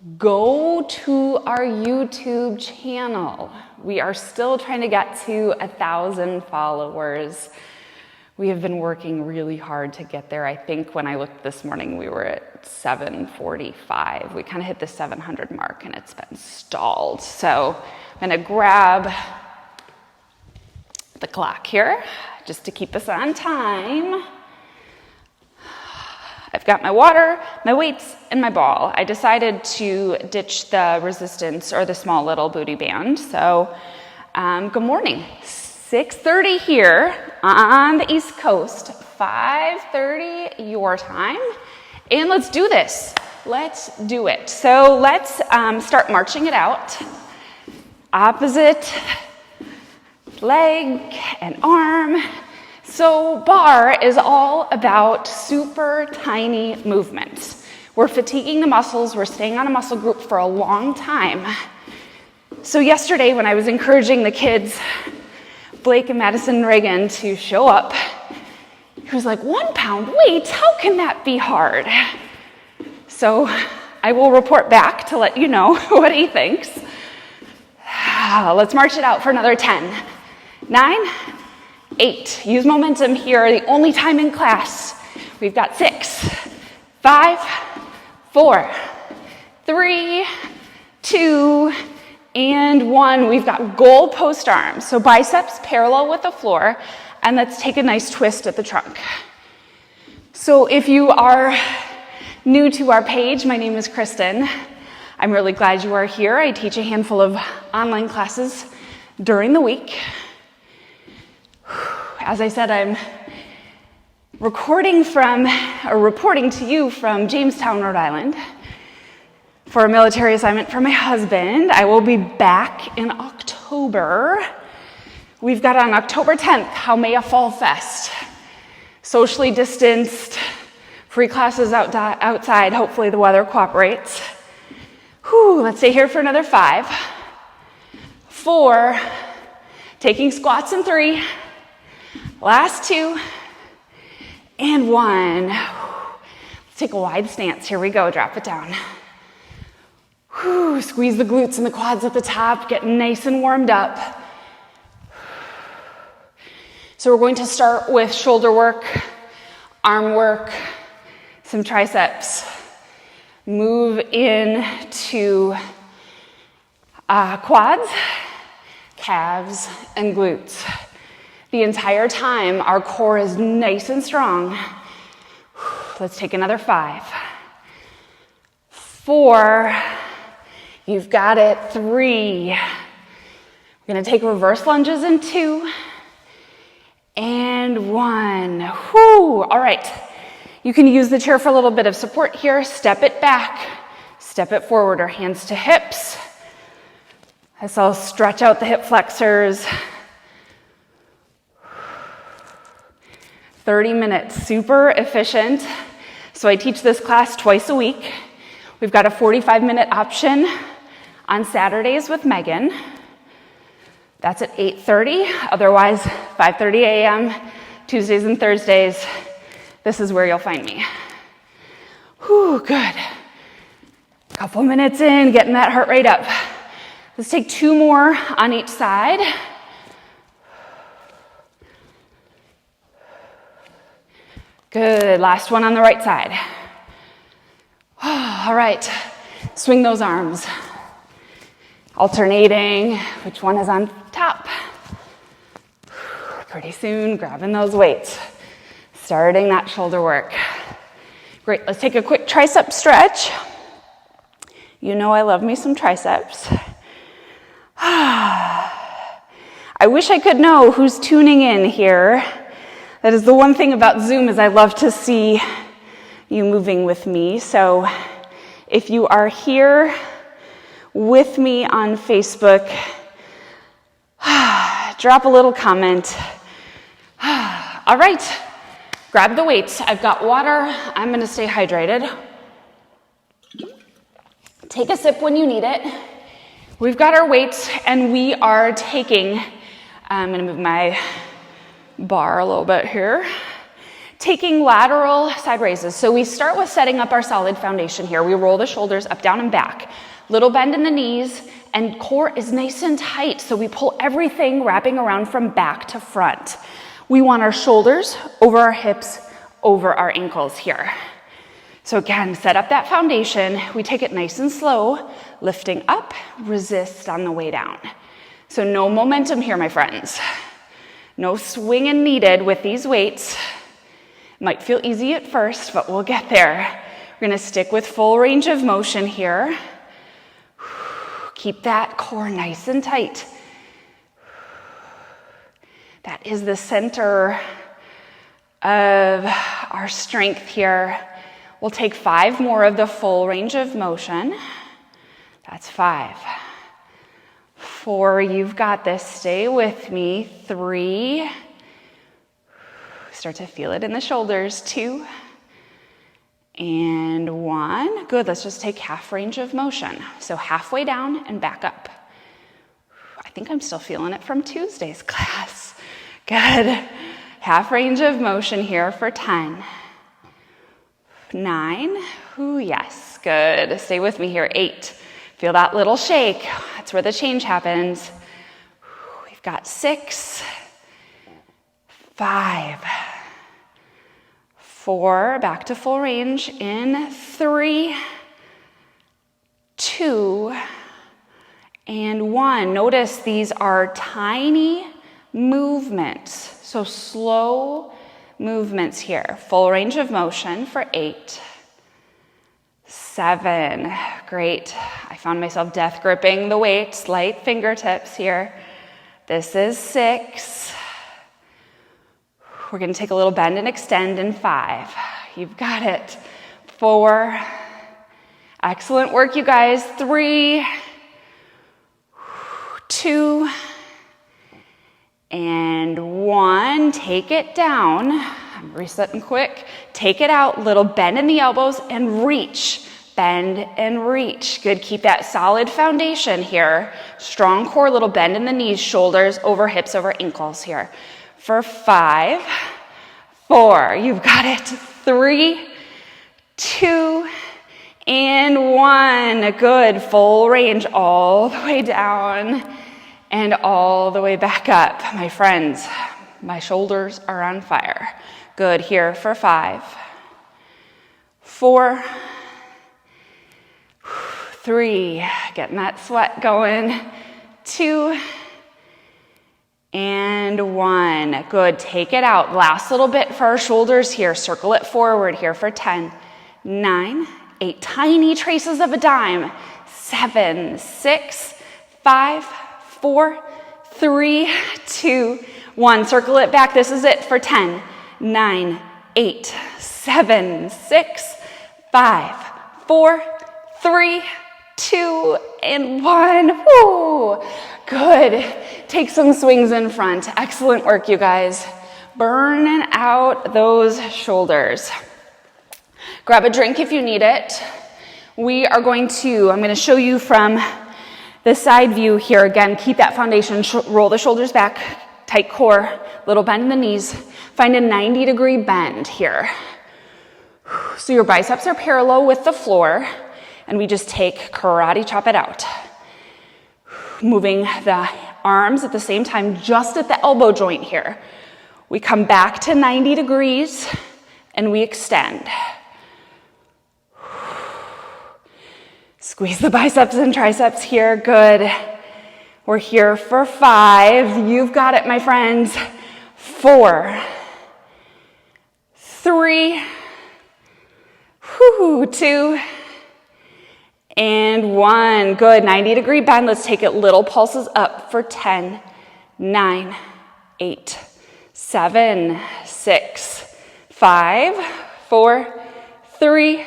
go to our YouTube channel. We are still trying to get to 1,000 followers. We have been working really hard to get there. I think when I looked this morning, we were at 745. We kind of hit the 700 mark and it's been stalled. So I'm gonna grab the clock here just to keep us on time. I've got my water, my weights, and my ball. I decided to ditch the resistance or the small little booty band. So good morning. 6:30 here on the East Coast, 5:30 your time. And let's do this. Let's do it. So let's start marching it out. Opposite leg and arm. So barre is all about super tiny movements. We're fatiguing the muscles. We're staying on a muscle group for a long time. So yesterday when I was encouraging the kids, Blake and Madison and Reagan, to show up, he was like, 1 pound weight? How can that be hard? So I will report back to let you know what he thinks. Let's march it out for another 10. 9, 8. Use momentum here, the only time in class. We've got 6, 5, 4, 3, 2, and 1. We've got goal post arms. So biceps parallel with the floor, and let's take a nice twist at the trunk. So if you are new to our page, my name is Kristen. I'm really glad you are here. I teach a handful of online classes during the week. As I said, I'm reporting to you from Jamestown, Rhode Island for a military assignment for my husband. I will be back in October. We've got on October 10th, Haumea Fall Fest. Socially distanced, free classes outside. Hopefully the weather cooperates. Let's stay here for another 5, 4, taking squats in 3, last 2, and 1. Let's take a wide stance. Here we go. Drop it down. Squeeze the glutes and the quads at the top. Get nice and warmed up. So we're going to start with shoulder work, arm work, some triceps. Move into quads, calves, and glutes. The entire time, our core is nice and strong. Let's take another 5, 4, you've got it, 3. We're gonna take reverse lunges in 2, and 1. All right, you can use the chair for a little bit of support here. Step it back, step it forward, or hands to hips. As I'll stretch out the hip flexors. 30 minutes, super efficient. So I teach this class twice a week. We've got a 45-minute option on Saturdays with Megan. That's at 8:30, otherwise 5:30 a.m., Tuesdays and Thursdays. This is where you'll find me. Good. Couple minutes in, getting that heart rate up. Let's take 2 more on each side. Good, last one on the right side. All right, swing those arms. Alternating, which one is on top? Pretty soon, grabbing those weights. Starting that shoulder work. Great, let's take a quick tricep stretch. You know I love me some triceps. I wish I could know who's tuning in here. That is the one thing about Zoom, is I love to see you moving with me. So if you are here with me on Facebook, drop a little comment. All right, grab the weights. I've got water. I'm gonna stay hydrated. Take a sip when you need it. We've got our weights and we are taking, I'm gonna move my bar a little bit here. taking lateral side raises. So we start with setting up our solid foundation here. We roll the shoulders up, down, and back. Little bend in the knees, and core is nice and tight. So we pull everything wrapping around from back to front. We want our shoulders over our hips, over our ankles here. So again, set up that foundation. We take it nice and slow, lifting up, resist on the way down. So no momentum here, my friends. No swinging needed with these weights. Might feel easy at first, but we'll get there. We're gonna stick with full range of motion here. Keep that core nice and tight. That is the center of our strength here. We'll take 5 more of the full range of motion. That's 5. 4, you've got this. Stay with me. 3. Start to feel it in the shoulders. 2. And 1. Good, let's just take half range of motion. So halfway down and back up. I think I'm still feeling it from Tuesday's class. Good. Half range of motion here for 10. 9. Ooh, yes, good. Stay with me here. 8. Feel that little shake. That's where the change happens. We've got 6. 5. 4, back to full range in 3, 2, and 1. Notice these are tiny movements, so slow movements here. Full range of motion for 8, 7, great. I found myself death gripping the weights, light fingertips here. This is 6. We're gonna take a little bend and extend in 5. You've got it. 4. Excellent work, you guys. 3, 2, and 1. Take it down. I'm resetting quick. Take it out. Little bend in the elbows and reach. Bend and reach. Good. Keep that solid foundation here. Strong core, little bend in the knees, shoulders over hips, over ankles here. For 5, 4, you've got it. 3, 2, and 1. Good, full range all the way down and all the way back up. My friends, my shoulders are on fire. Good, here for 5, 4, 3, getting that sweat going. 2, and 1. Good, take it out. Last little bit for our shoulders here. Circle it forward here for 10, 9, 8. Tiny traces of a dime. 7, 6, 5, 4, 3, 2, 1. Circle it back. This is it for 10, 9, 8, 7, 6, 5, 4, 3, 2, and 1. Woo! Good. Take some swings in front. Excellent work, you guys. Burning out those shoulders. Grab a drink if you need it. I'm going to show you from the side view here. Again, keep that foundation, roll the shoulders back, tight core, little bend in the knees. Find a 90-degree bend here. So your biceps are parallel with the floor, and we just take karate chop it out. Moving the arms at the same time, just at the elbow joint here. We come back to 90 degrees, and we extend. Squeeze the biceps and triceps here, good. We're here for 5. You've got it, my friends. 4, 3, 2, and 1. Good, 90-degree bend. Let's take it little pulses up for 10, 9, 8, 7, 6, 5, 4, 3,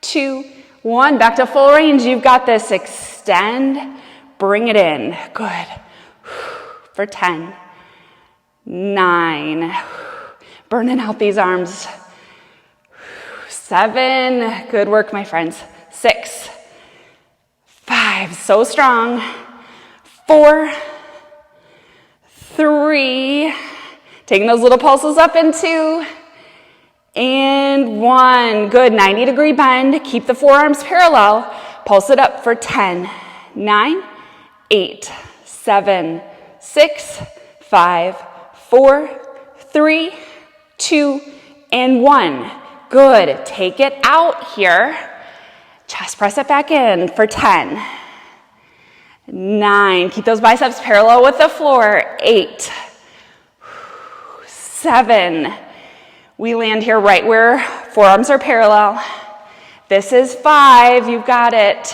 2, 1. Back to full range. You've got this. Extend. Bring it in. Good. For 10, 9. Burning out these arms. 7. Good work, my friends. 6, 5. So strong. 4, 3. Taking those little pulses up in 2. And 1. Good. 90-degree bend. Keep the forearms parallel. Pulse it up for 10, 9, 8, 7, 6, 5, 4, 3, 2, and 1. Good. Take it out here. Chest press it back in for 10, 9. Keep those biceps parallel with the floor. 8, 7. We land here right where forearms are parallel. This is 5. You've got it.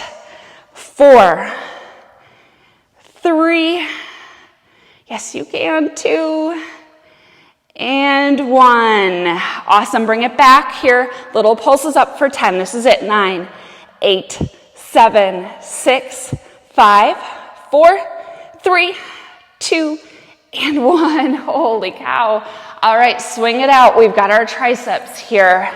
4, 3. Yes, you can. 2. And 1. Awesome. Bring it back here. Little pulses up for 10. This is it. 9, 8, 7, 6, 5, 4, 3, 2, and 1. Holy cow. All right, swing it out. We've got our triceps here.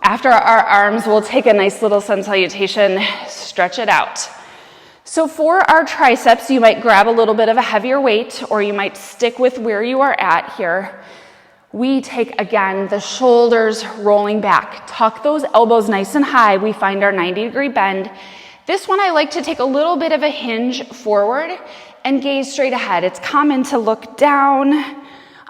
After our arms, we'll take a nice little sun salutation, stretch it out. So for our triceps, you might grab a little bit of a heavier weight, or you might stick with where you are at here. We take, again, the shoulders rolling back. Tuck those elbows nice and high. We find our 90-degree bend. This one I like to take a little bit of a hinge forward and gaze straight ahead. It's common to look down.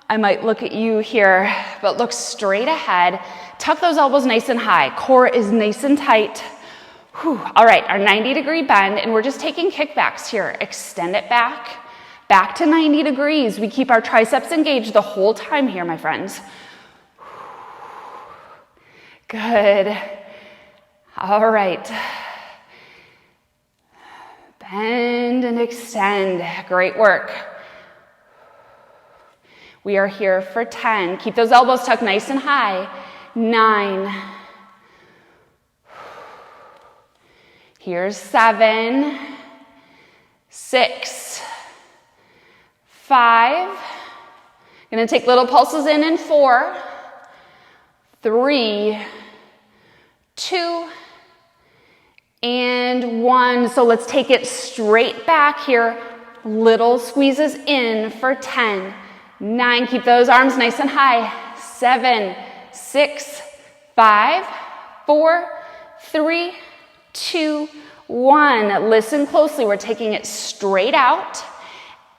I might look at you here, but look straight ahead. Tuck those elbows nice and high. Core is nice and tight. Whew. All right, our 90-degree bend, and we're just taking kickbacks here. Extend it back to 90 degrees. We keep our triceps engaged the whole time here, my friends. Good. All right. Bend and extend. Great work. We are here for 10. Keep those elbows tucked nice and high. 9. Here's 7. 6. 5. Gonna take little pulses in 4. 3. 2. And 1. So let's take it straight back here. Little squeezes in for 10. 9. Keep those arms nice and high. 7, 6, 5, 4, 3, 2, 1. Listen closely. We're taking it straight out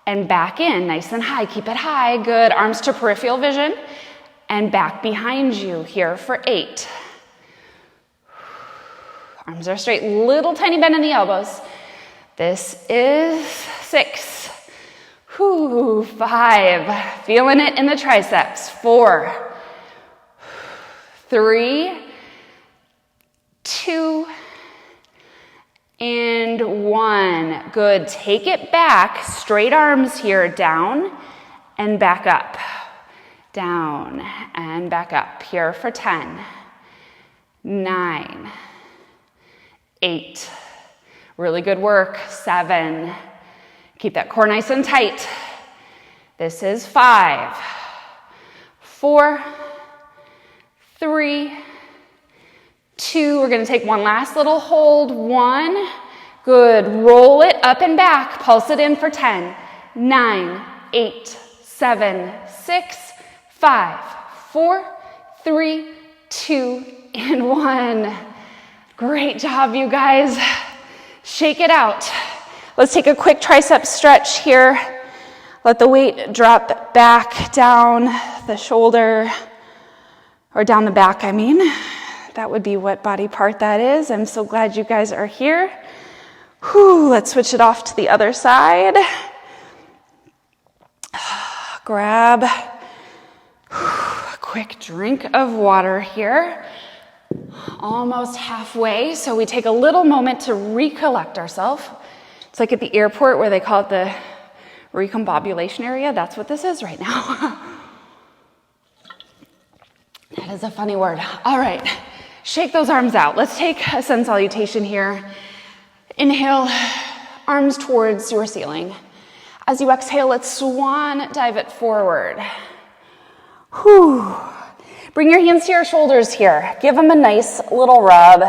and back in. Nice and high. Keep it high. Good. Arms to peripheral vision and back behind you here for 8. Arms are straight. Little tiny bend in the elbows. This is 6. 5. Feeling it in the triceps. 4, 3, 2, and 1. Good. Take it back. Straight arms here. Down and back up. Down and back up. Here for 10, 9, 8. Really good work. 7. Keep that core nice and tight. This is 5, 4, 3, 2. We're going to take one last little hold. 1. Good. Roll it up and back. Pulse it in for 10, 9, 8, 7, 6, 5, 4, 3, 2, and 1. Great job, you guys. Shake it out. Let's take a quick tricep stretch here. Let the weight drop back down the shoulder, or down the back, I mean. That would be what body part that is. I'm so glad you guys are here. Let's switch it off to the other side. Grab a quick drink of water here. Almost halfway, so we take a little moment to recollect ourselves. It's like at the airport where they call it the recombobulation area. That's what this is right now. That is a funny word. All right, shake those arms out. Let's take a sun salutation here. Inhale, arms towards your ceiling. As you exhale, let's swan dive it forward. Bring your hands to your shoulders here. Give them a nice little rub.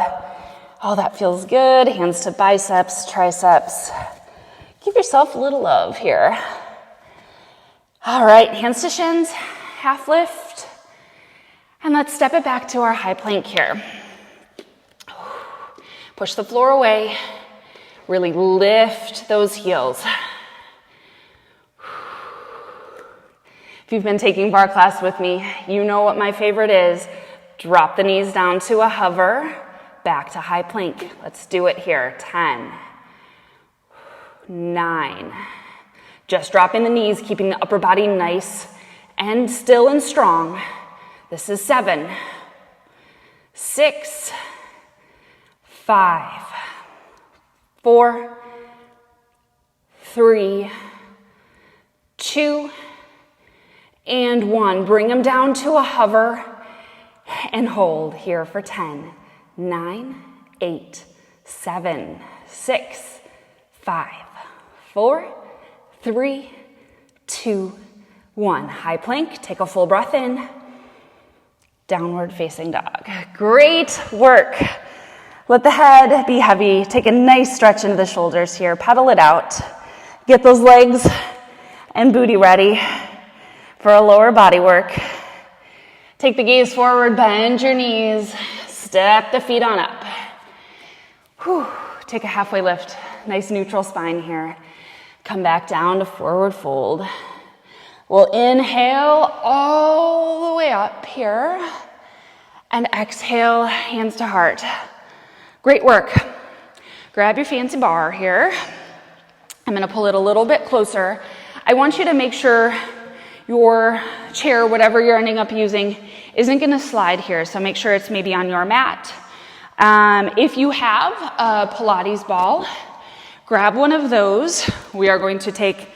Oh, that feels good. Hands to biceps, triceps. Give yourself a little love here. All right, hands to shins, half lift. And let's step it back to our high plank here. Push the floor away. Really lift those heels. If you've been taking barre class with me, you know what my favorite is. Drop the knees down to a hover, back to high plank. Let's do it here. 10, 9. Just dropping the knees, keeping the upper body nice and still and strong. This is 7, 6, 5, 4, 3, 2, and 1. Bring them down to a hover and hold here for 10, 9, 8, 7, 6, 5, 4, 3, 2, 1. High plank, take a full breath in. Downward facing dog. Great work. Let the head be heavy. Take a nice stretch into the shoulders here. Pedal it out. Get those legs and booty ready for a lower body work. Take the gaze forward, bend your knees, step the feet on up. Whew. Take a halfway lift. Nice neutral spine here. Come back down to forward fold. We'll inhale all the way up here and exhale, hands to heart. Great work. Grab your fancy bar here. I'm going to pull it a little bit closer. I want you to make sure your chair, whatever you're ending up using, isn't going to slide here. So make sure it's maybe on your mat. If you have a Pilates ball, grab one of those. We are going to take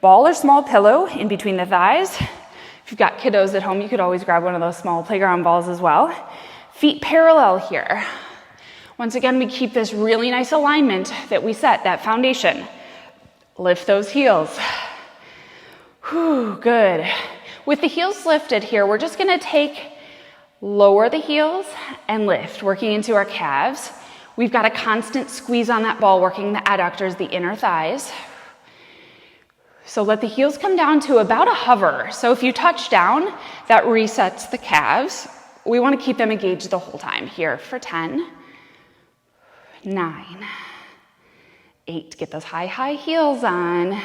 ball or small pillow in between the thighs. If you've got kiddos at home, you could always grab one of those small playground balls as well. Feet parallel here. Once again, we keep this really nice alignment that we set, that foundation. Lift those heels. Whew, good. With the heels lifted here, we're just going to lower the heels and lift, working into our calves. We've got a constant squeeze on that ball, working the adductors, the inner thighs. So let the heels come down to about a hover. So if you touch down, that resets the calves. We want to keep them engaged the whole time. Here for 10, 9, 8. Get those high heels on.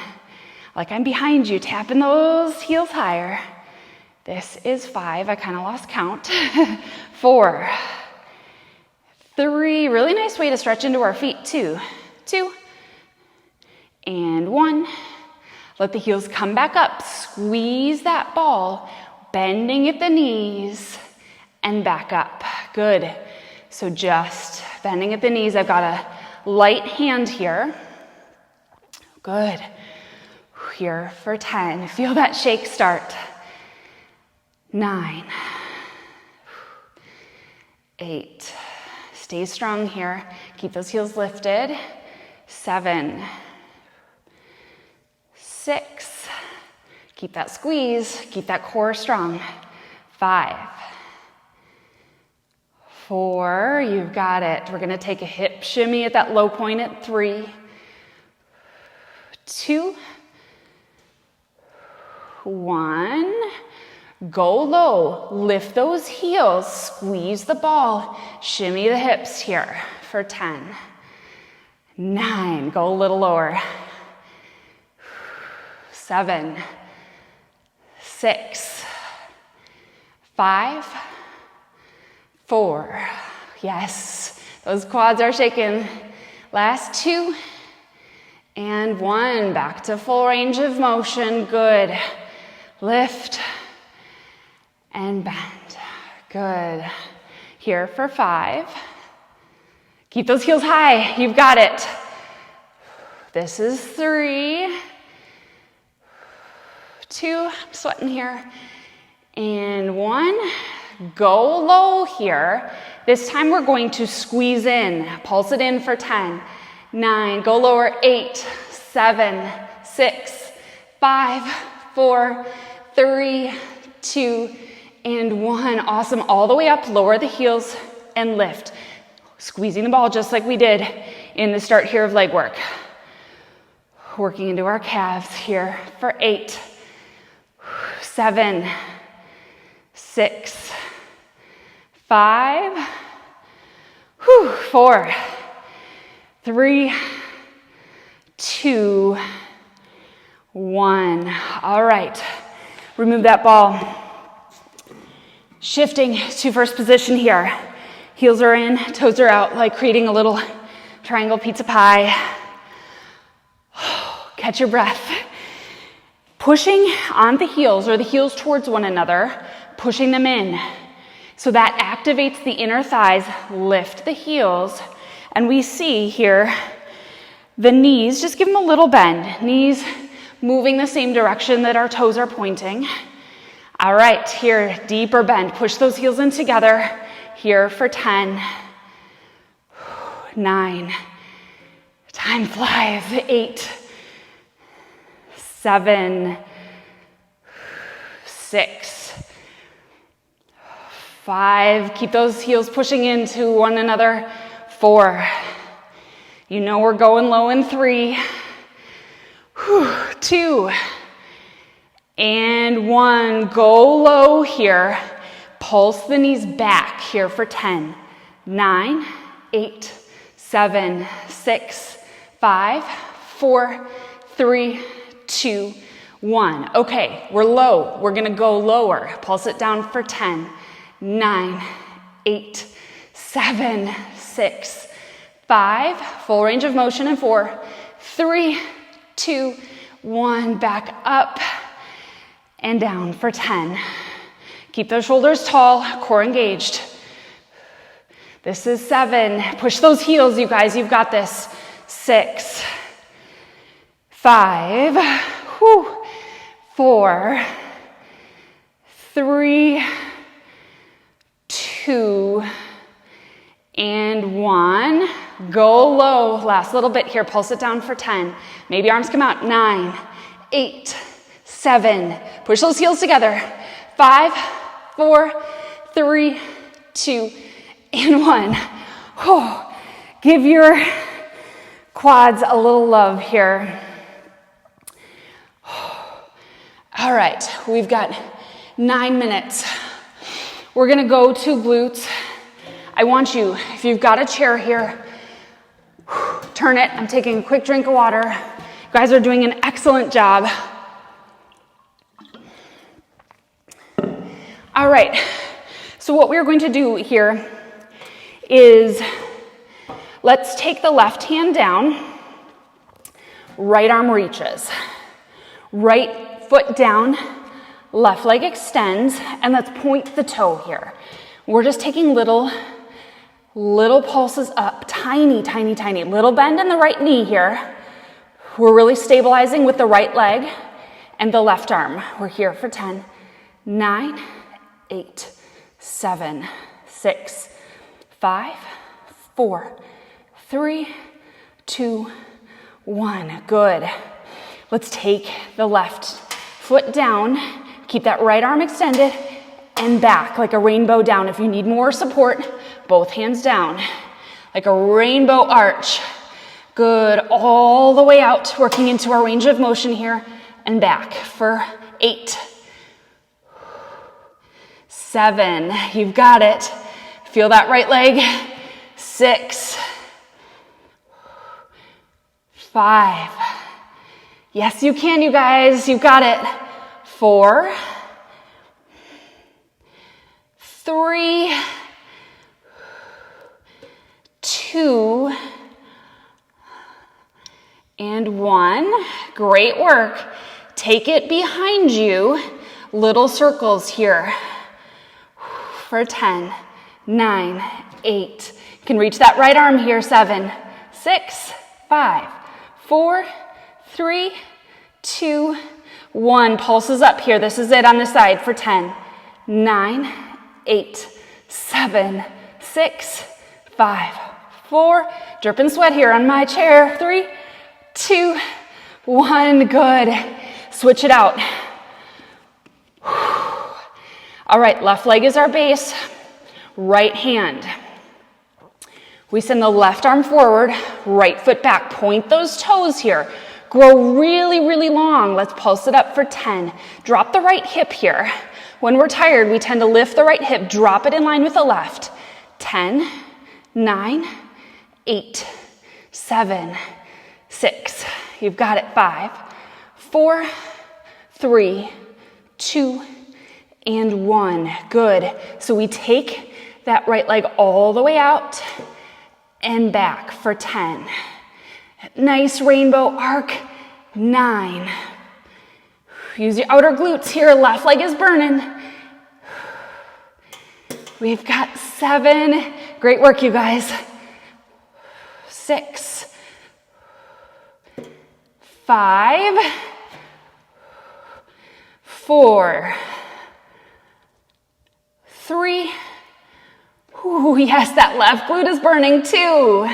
Like I'm behind you, tapping those heels higher. This is 5. I kind of lost count. 4, 3. Really nice way to stretch into our feet. 2, and 1. Let the heels come back up. Squeeze that ball, bending at the knees and back up. Good. So just bending at the knees. I've got a light hand here. Good. Here for 10. Feel that shake start. 9, 8. Stay strong here. Keep those heels lifted. 7, 6. Keep that squeeze. Keep that core strong. 5, 4. You've got it. We're going to take a hip shimmy at that low point at 3, 2, 1. Go low. Lift those heels. Squeeze the ball. Shimmy the hips here for 10, 9. Go a little lower. 7, 6, 5, 4. Yes, those quads are shaking. Last 2 and 1. Back to full range of motion. Good. Lift and bend. Good. Here for 5. Keep those heels high. You've got it. This is 3, 2. I'm sweating here. And 1. Go low here. This time we're going to squeeze in. Pulse it in for 10, 9. Go lower. 8, 7, 6, 5, 4, 3, 2, and 1. Awesome. All the way up. Lower the heels and lift. Squeezing the ball just like we did in the start here of leg work. Working into our calves here for 8, 7, 6, 5, 4, 3, 2, 1. All right, remove that ball. Shifting to first position here. Heels are in, toes are out, like creating a little triangle pizza pie. Catch your breath. Pushing on the heels or the heels towards one another, pushing them in. So that activates the inner thighs, lift the heels, and we see here the knees, just give them a little bend. Knees moving the same direction that our toes are pointing. All right, here, deeper bend. Push those heels in together. Here for 10, 9, time flies, 8, 7, 6, 5, keep those heels pushing into one another, 4, you know we're going low in 3, 2, and 1, go low here, pulse the knees back here for 10, 9, 8, 7, 6, 5, 4, 3, 2, 1. Okay, we're low. We're gonna go lower. Pulse it down for 10, 9, 8, 7, 6, 5, full range of motion in 4, 3, 2, 1, back up and down for 10. Keep those shoulders tall, core engaged. This is 7. Push those heels, you guys. You've got this. 6, 5, 4, 3, 2, and 1. Go low. Last little bit here. Pulse it down for 10. Maybe arms come out. 9, 8, 7. Push those heels together. 5, 4, 3, 2, and 1. Give your quads a little love here. All right, we've got 9 minutes. We're gonna go to glutes. I want you, if you've got a chair here, turn it. I'm taking a quick drink of water. You guys are doing an excellent job. All right, so what we're going to do here is let's take the left hand down, right arm reaches, right foot down, left leg extends, and let's point the toe here. We're just taking little pulses up, tiny, tiny, tiny. Little bend in the right knee here. We're really stabilizing with the right leg and the left arm. We're here for 10, 9, 8, 7, 6, 5, 4, 3, 2, 1. Good. Let's take the left foot down. Keep that right arm extended and back like a rainbow down. If you need more support, both hands down like a rainbow arch. Good. All the way out, working into our range of motion here and back for 8, 7, you've got it. Feel that right leg. 6, 5, yes you can, you guys, you've got it. 4, 3, 2, and 1. Great work. Take it behind you. Little circles here for 10, 9, 8. You can reach that right arm here. 7, 6, 5, 4, 3, 2, 1. Pulses up here. This is it on the side for 10, 9, 8, 7, 6, 5, 4. Dripping sweat here on my chair. 3, 2, 1. Good. Switch it out. All right, left leg is our base. Right hand. We send the left arm forward, right foot back. Point those toes here. Grow really, really long. Let's pulse it up for 10. Drop the right hip here. When we're tired, we tend to lift the right hip, drop it in line with the left. 10, 9, 8, 7, 6. You've got it. 5, 4, 3, 2, and 1. Good. So we take that right leg all the way out and back for 10. Nice rainbow arc. 9. Use your outer glutes here. Left leg is burning. We've got 7. Great work, you guys. 6, 5, 4, 3. Ooh, yes, that left glute is burning. 2,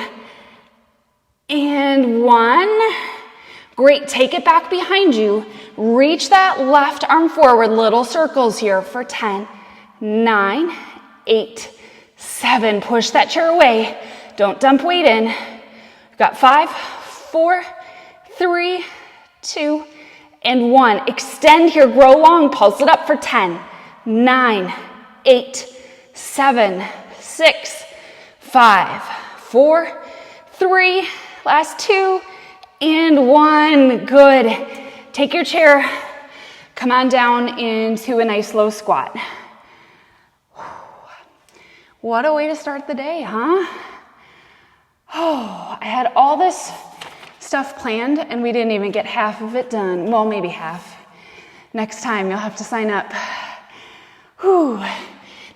and 1. Great, take it back behind you. Reach that left arm forward, little circles here for 10, 9, 8, 7. Push that chair away. Don't dump weight in. We've got 5, 4, 3, 2, and 1. Extend here, grow long, pulse it up for 10, 9, 8, 7, 6, 5, 4, 3, last 2, and 1. Good. Take your chair, come on down into a nice low squat. What a way to start the day, huh? Oh, I had all this stuff planned and we didn't even get half of it done. Well, maybe half. Next time you'll have to sign up. Whew.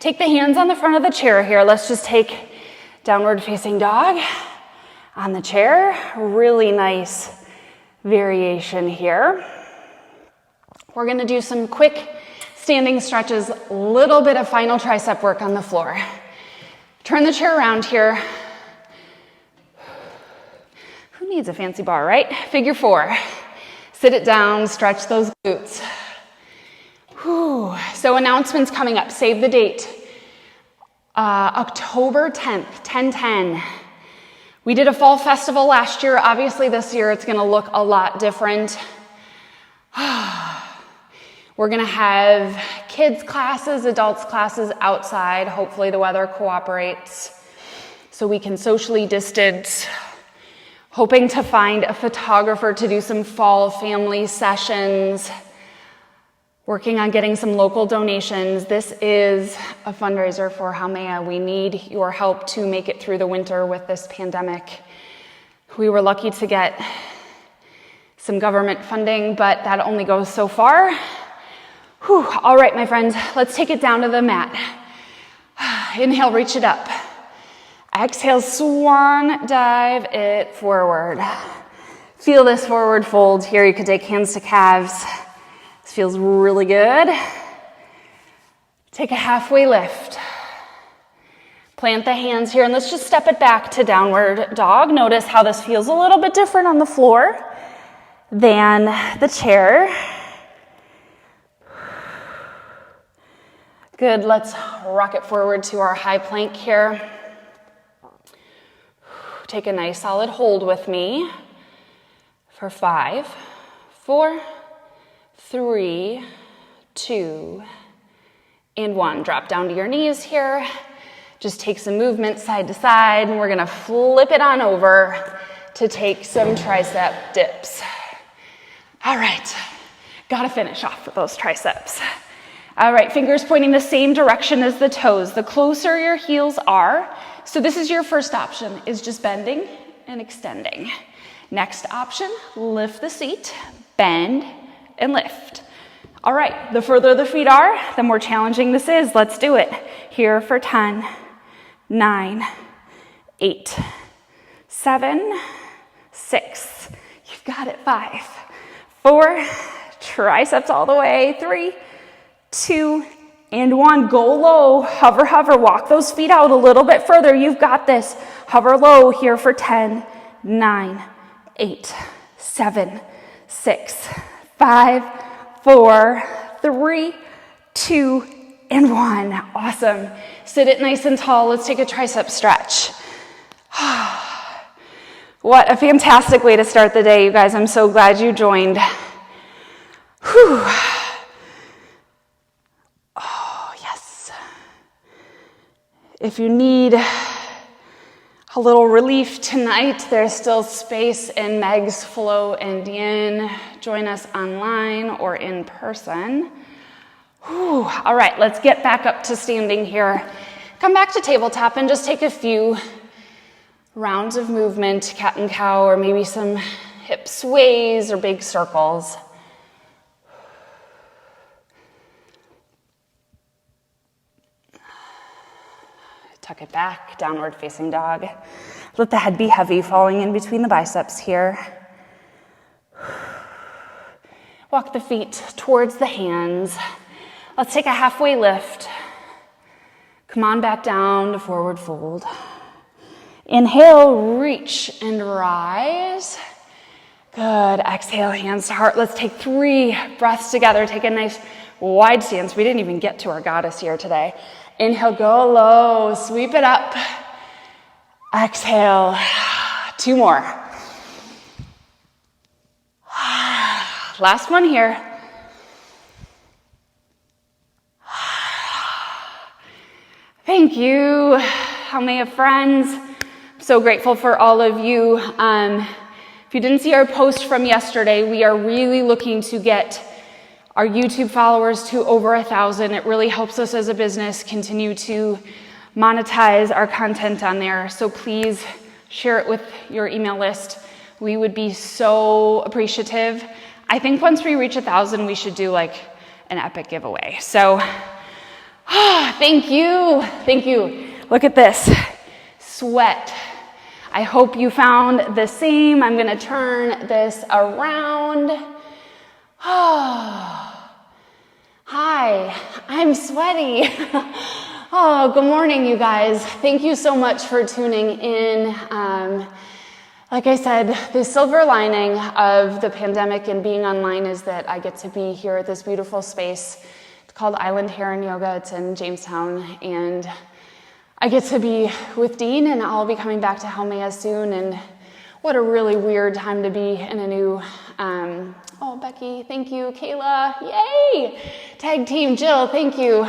Take the hands on the front of the chair here. Let's just take downward facing dog on the chair. Really nice variation here. We're going to do some quick standing stretches, little bit of final tricep work on the floor. Turn the chair around here. Who needs a fancy bar, right? Figure 4. Sit it down, stretch those glutes. Whew. So announcements coming up. Save the date. October 10th, 10/10. We did a fall festival last year. Obviously this year it's going to look a lot different. We're going to have kids classes, adults classes outside. Hopefully the weather cooperates so we can socially distance. Hoping to find a photographer to do some fall family sessions. Working on getting some local donations. This is a fundraiser for Haumea. We need your help to make it through the winter with this pandemic. We were lucky to get some government funding, but that only goes so far. Whew. All right, my friends, let's take it down to the mat. Inhale, reach it up. Exhale, swan dive it forward. Feel this forward fold here. You could take hands to calves. This feels really good. Take a halfway lift. Plant the hands here, and let's just step it back to downward dog. Notice how this feels a little bit different on the floor than the chair. Good, let's rock it forward to our high plank here. Take a nice solid hold with me for 5, 4, 3, 2, and 1. Drop down to your knees here. Just take some movement side to side, and we're gonna flip it on over to take some tricep dips. All right, gotta finish off with those triceps. All right, fingers pointing the same direction as the toes. The closer your heels are, so this is your first option, is just bending and extending. Next option, lift the seat, bend and lift. All right, the further the feet are, the more challenging this is. Let's do it. Here for 10, 9, 8, 7, 6. You've got it. 5, 4, triceps all the way. 3, 2, and 1. Go low. Hover, hover. Walk those feet out a little bit further. You've got this. Hover low here for 10, 9, 8, 7, 6, 5, 4, 3, 2, and 1. Awesome. Sit it nice and tall. Let's take a tricep stretch. What a fantastic way to start the day, you guys. I'm so glad you joined. Whew. If you need a little relief tonight, there's still space in Meg's Flow and Yin. Join us online or in person. Whew. All right, let's get back up to standing here. Come back to tabletop and just take a few rounds of movement, cat and cow, or maybe some hip sways or big circles. Tuck it back, downward facing dog. Let the head be heavy, falling in between the biceps here. Walk the feet towards the hands. Let's take a halfway lift. Come on back down to forward fold. Inhale, reach and rise. Good. Exhale, hands to heart. Let's take 3 breaths together. Take a nice wide stance. We didn't even get to our goddess here today. Inhale, go low, sweep it up. Exhale, 2 more. Last one here. Thank you, Haumea friends. I'm so grateful for all of you. If you didn't see our post from yesterday, we are really looking to get our YouTube followers to over 1,000. It really helps us as a business continue to monetize our content on there. So please share it with your email list. We would be so appreciative. I think once we reach 1,000, we should do like an epic giveaway. So thank you. Thank you. Look at this. Sweat. I hope you found the same. I'm going to turn this around. Hi, I'm sweaty. Oh, good morning, you guys. Thank you so much for tuning in. Like I said, the silver lining of the pandemic and being online is that I get to be here at this beautiful space. It's called Island Heron Yoga. It's in Jamestown, and I get to be with Dean, and I'll be coming back to Haumea soon. And what a really weird time to be in a new. Oh, Becky, thank you. Kayla, yay! Tag team, Jill, thank you.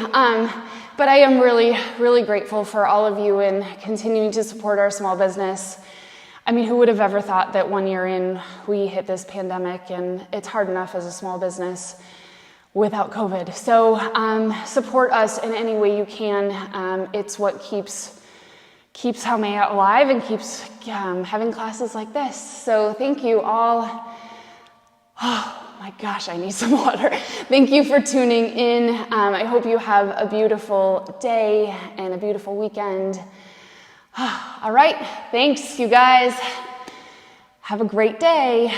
But I am really, really grateful for all of you and continuing to support our small business. I mean, who would have ever thought that 1 year in, we hit this pandemic, and it's hard enough as a small business without COVID. So support us in any way you can. It's what keeps Haumea alive and keeps having classes like this. So thank you all. Oh my gosh, I need some water. Thank you for tuning in. I hope you have a beautiful day and a beautiful weekend. All right, thanks you guys. Have a great day.